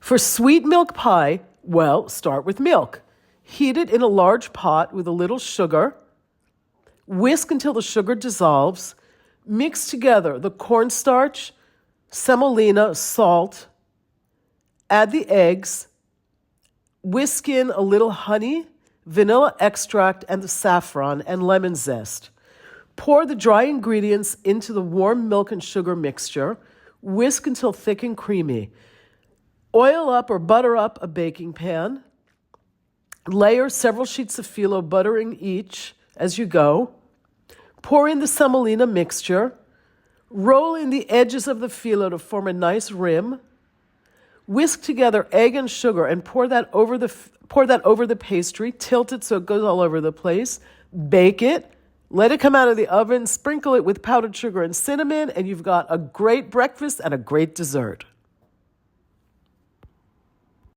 For sweet milk pie, well, start with milk. Heat it in a large pot with a little sugar. Whisk until the sugar dissolves. Mix together the cornstarch, semolina, salt. Add the eggs. Whisk in a little honey, vanilla extract, and the saffron and lemon zest. Pour the dry ingredients into the warm milk and sugar mixture. Whisk until thick and creamy. Oil up or butter up a baking pan. Layer several sheets of phyllo, buttering each as you go. Pour in the semolina mixture. Roll in the edges of the phyllo to form a nice rim. Whisk together egg and sugar and pour that over the pastry. Tilt it so it goes all over the place. Bake it. Let it come out of the oven. Sprinkle it with powdered sugar and cinnamon, and you've got a great breakfast and a great dessert.